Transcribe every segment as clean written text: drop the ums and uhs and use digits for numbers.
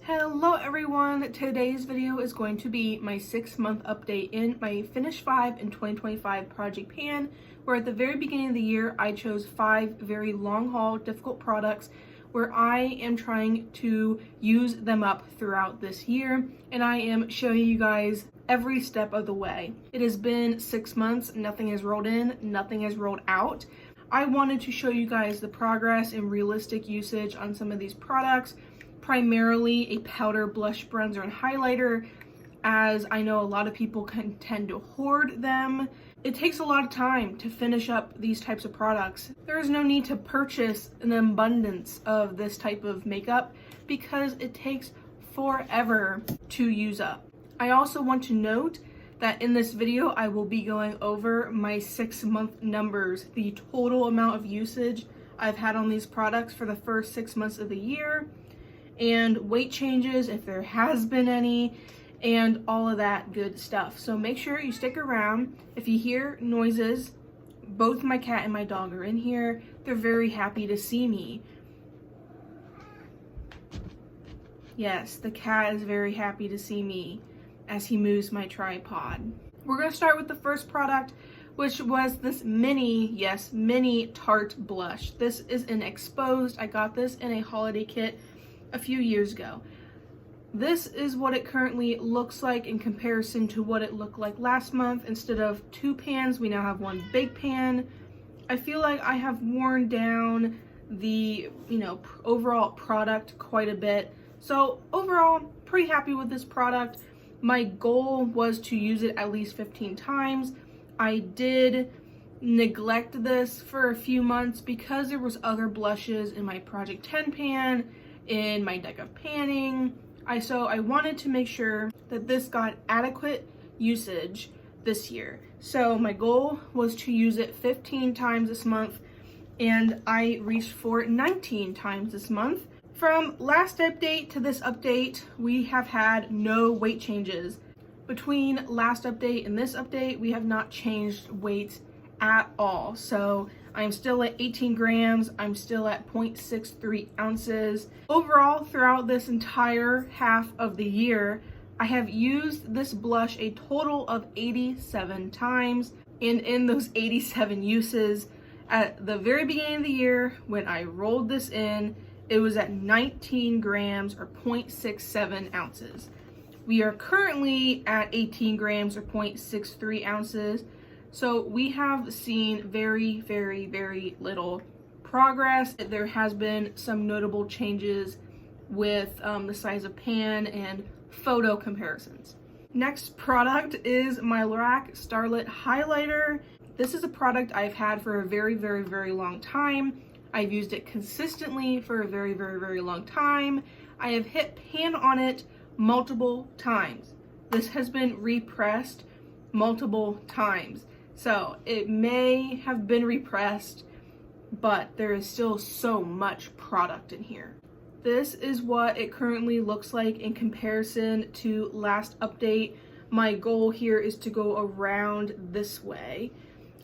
Hello everyone, today's video is going to be my 6-month update in my Finish 5 in 2025 Project Pan, where at the very beginning of the year I chose 5 very long haul difficult products where I am trying to use them up throughout this year, and I am showing you guys every step of the way. It has been 6 months, nothing has rolled in, nothing has rolled out. I wanted to show you guys the progress and realistic usage on some of these products, primarily a powder, blush, bronzer, and highlighter, as I know a lot of people can tend to hoard them. It takes a lot of time to finish up these types of products. There is no need to purchase an abundance of this type of makeup because it takes forever to use up. I also want to note that in this video I will be going over my 6-month numbers, the total amount of usage I've had on these products for the first 6 months of the year, and weight changes if there has been any, and all of that good stuff. So make sure you stick around. If you hear noises, both my cat and my dog are in here. They're very happy to see me. Yes, the cat is very happy to see me as he moves my tripod. We're gonna start with the first product, which was this mini Tarte blush. This is an exposed. I got this in a holiday kit a few years ago. This is what it currently looks like in comparison to what it looked like last month. Instead of 2 pans, we now have 1 big pan. I feel like I have worn down the, overall product quite a bit. So overall, pretty happy with this product. My goal was to use it at least 15 times. I did neglect this for a few months because there was other blushes in my Project 10 pan, in my deck of panning. So I wanted to make sure that this got adequate usage this year. So my goal was to use it 15 times this month, and I reached for 19 times this month. From last update to this update, we have had no weight changes. Between last update and this update, we have not changed weight at all. So I'm still at 18 grams. I'm still at 0.63 ounces. Overall, throughout this entire half of the year, I have used this blush a total of 87 times. And in those 87 uses, at the very beginning of the year, when I rolled this in, it was at 19 grams or 0.67 ounces. We are currently at 18 grams or 0.63 ounces. So we have seen very, very, very little progress. There has been some notable changes with the size of pan and photo comparisons. Next product is my Lorac Starlit Highlighter. This is a product I've had for a very, very, very long time. I've used it consistently for a very, very, very long time. I have hit pan on it multiple times. This has been repressed multiple times. So it may have been repressed, but there is still so much product in here. This is what it currently looks like in comparison to last update. My goal here is to go around this way.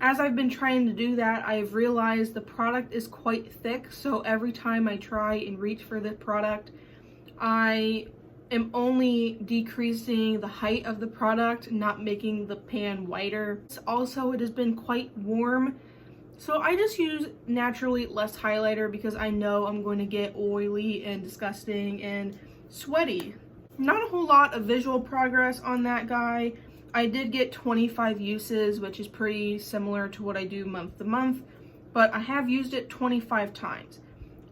As I've been trying to do that, I've realized the product is quite thick, so every time I try and reach for the product, I am only decreasing the height of the product, not making the pan wider. Also, it has been quite warm, so I just use naturally less highlighter because I know I'm going to get oily and disgusting and sweaty. Not a whole lot of visual progress on that guy. I did get 25 uses, which is pretty similar to what I do month to month, but I have used it 25 times.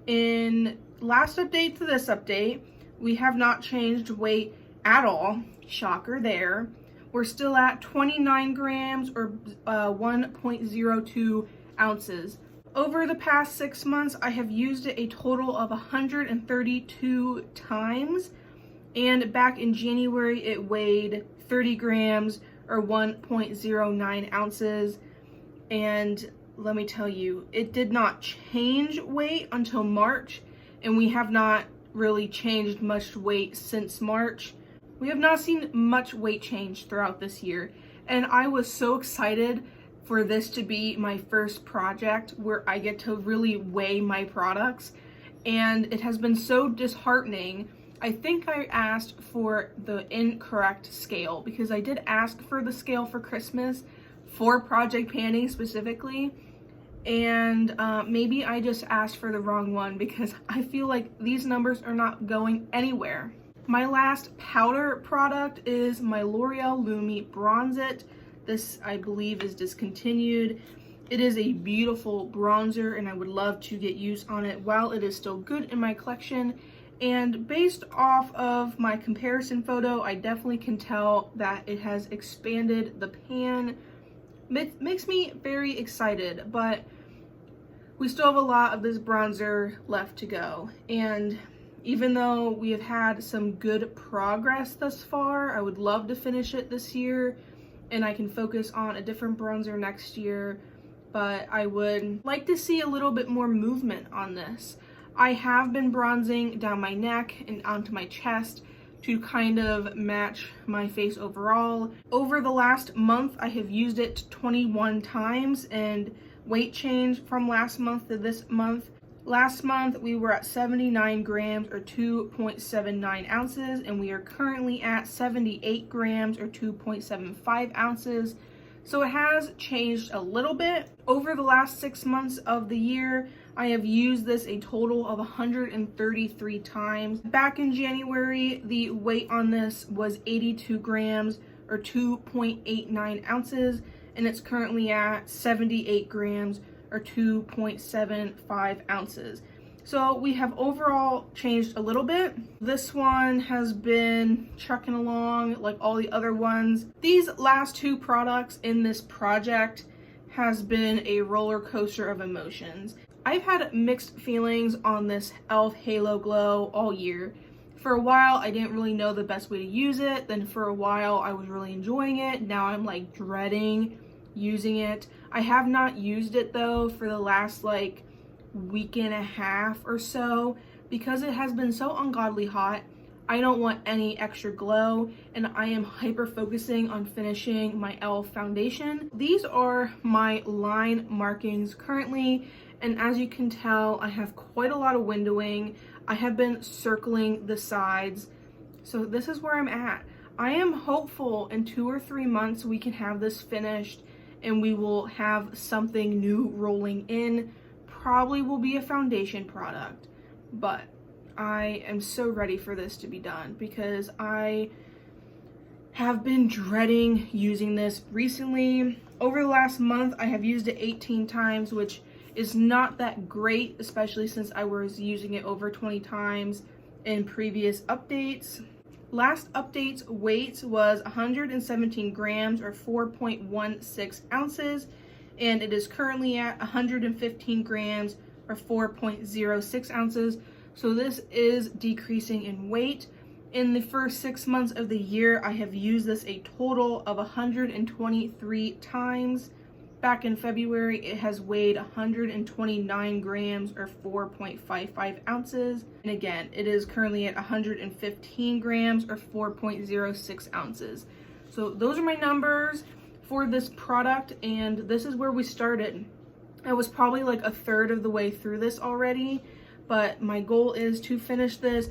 In last update to this update, we have not changed weight at all. Shocker there. We're still at 29 grams or 1.02 ounces. Over the past 6 months, I have used it a total of 132 times. And back in January, it weighed 30 grams or 1.09 ounces. And let me tell you, it did not change weight until March, and we have not really changed much weight since March. We have not seen much weight change throughout this year, and I was so excited for this to be my first project where I get to really weigh my products, and it has been so disheartening I think I asked for the incorrect scale because I did ask for the scale for Christmas for Project Panning specifically, and maybe I just asked for the wrong one because I feel like these numbers are not going anywhere. My last powder product is my L'Oreal Lumi Bronze It. This, I believe, is discontinued. It is a beautiful bronzer and I would love to get use on it while it is still good in my collection. And based off of my comparison photo, I definitely can tell that it has expanded the pan. It makes me very excited, but we still have a lot of this bronzer left to go. And even though we have had some good progress thus far, I would love to finish it this year and I can focus on a different bronzer next year, but I would like to see a little bit more movement on this. I have been bronzing down my neck and onto my chest to kind of match my face overall. Over the last month, I have used it 21 times, and weight change from last month to this month. Last month, we were at 79 grams or 2.79 ounces, and we are currently at 78 grams or 2.75 ounces. So it has changed a little bit. Over the last 6 months of the year, I have used this a total of 133 times. Back in January, the weight on this was 82 grams or 2.89 ounces, and it's currently at 78 grams or 2.75 ounces. So we have overall changed a little bit. This one has been trucking along like all the other ones. These last two products in this project has been a roller coaster of emotions. I've had mixed feelings on this e.l.f. Halo Glow all year. For a while, I didn't really know the best way to use it. Then for a while, I was really enjoying it. Now I'm like dreading using it. I have not used it though for the last like week and a half or so because it has been so ungodly hot. I don't want any extra glow, and I am hyper focusing on finishing my e.l.f. foundation. These are my line markings currently, and as you can tell, I have quite a lot of windowing. I have been circling the sides, so this is where I'm at. I am hopeful in 2 or 3 months we can have this finished and we will have something new rolling in. Probably will be a foundation product, but I am so ready for this to be done because I have been dreading using this recently. Over the last month, I have used it 18 times, which is not that great, especially since I was using it over 20 times in previous updates. Last update's weight was 117 grams or 4.16 ounces, and it is currently at 115 grams or 4.06 ounces. So this is decreasing in weight. In the first 6 months of the year, I have used this a total of 123 times. Back in February, it has weighed 129 grams or 4.55 ounces. And again, it is currently at 115 grams or 4.06 ounces. So those are my numbers for this product, and this is where we started. I was probably like a third of the way through this already, but my goal is to finish this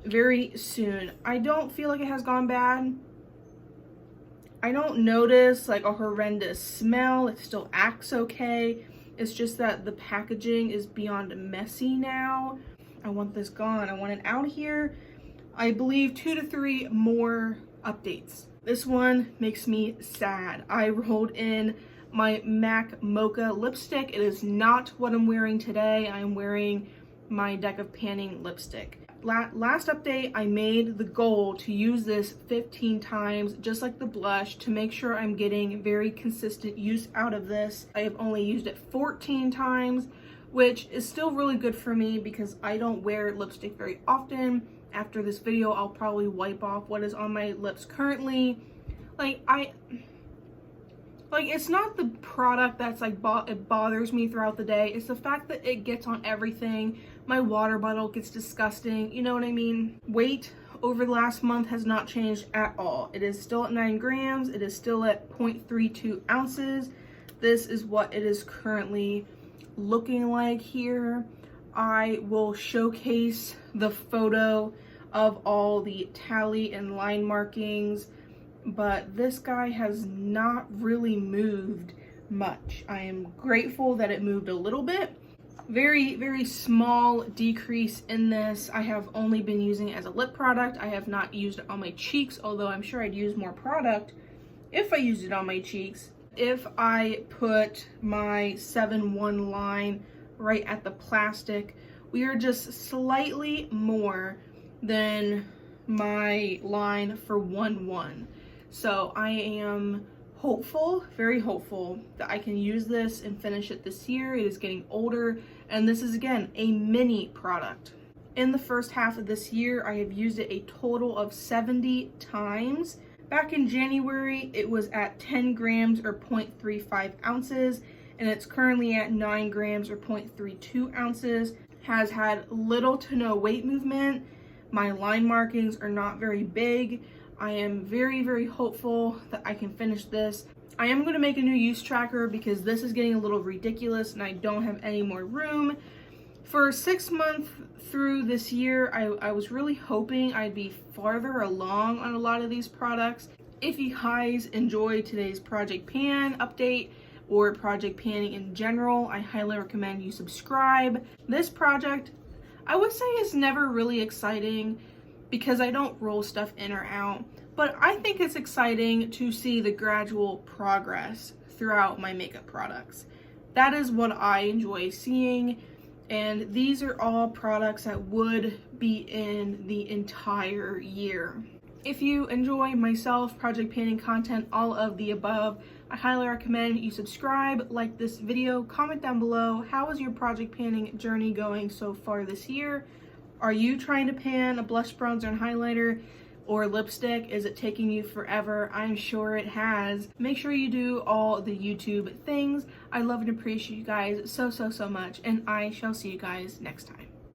very soon. I don't feel like it has gone bad. I don't notice like a horrendous smell. It still acts okay. It's just that the packaging is beyond messy now. I want this gone. I want it out of here. I believe 2 to 3 more updates. This one makes me sad. I rolled in my MAC Mocha lipstick. It is not what I'm wearing today. I'm wearing my Deck of Panning lipstick. Last update, I made the goal to use this 15 times, just like the blush, to make sure I'm getting very consistent use out of this. I have only used it 14 times, which is still really good for me because I don't wear lipstick very often. After this video, I'll probably wipe off what is on my lips currently. It's not the product that's like it bothers me throughout the day. It's the fact that it gets on everything. My water bottle gets disgusting. You know what I mean? Weight over the last month has not changed at all. It is still at 9 grams. It is still at 0.32 ounces. This is what it is currently looking like here. I will showcase the photo of all the tally and line markings, but this guy has not really moved much. I am grateful that it moved a little bit. Very, very small decrease in this. I have only been using it as a lip product. I have not used it on my cheeks, although I'm sure I'd use more product if I used it on my cheeks. If I put my 7-1 line right at the plastic, we are just slightly more than my line for 1-1. So I am hopeful, very hopeful, that I can use this and finish it this year. It is getting older, and this is again a mini product. In the first half of this year, I have used it a total of 70 times. Back in January, it was at 10 grams or 0.35 ounces, and it's currently at 9 grams or 0.32 ounces. Has had little to no weight movement. My line markings are not very big. I am very, very hopeful that I can finish this. I am going to make a new use tracker because this is getting a little ridiculous and I don't have any more room. For 6 months through this year, I was really hoping I'd be farther along on a lot of these products. If you guys enjoyed today's Project Pan update or project panning in general, I highly recommend you subscribe. This project, I would say, is never really exciting because I don't roll stuff in or out, but I think it's exciting to see the gradual progress throughout my makeup products. That is what I enjoy seeing, and these are all products that would be in the entire year. If you enjoy myself, project panning content, all of the above, I highly recommend you subscribe, like this video, comment down below, how is your project panning journey going so far this year? Are you trying to pan a blush, bronzer, and highlighter or lipstick? Is it taking you forever? I'm sure it has. Make sure you do all the YouTube things. I love and appreciate you guys so much, and I shall see you guys next time.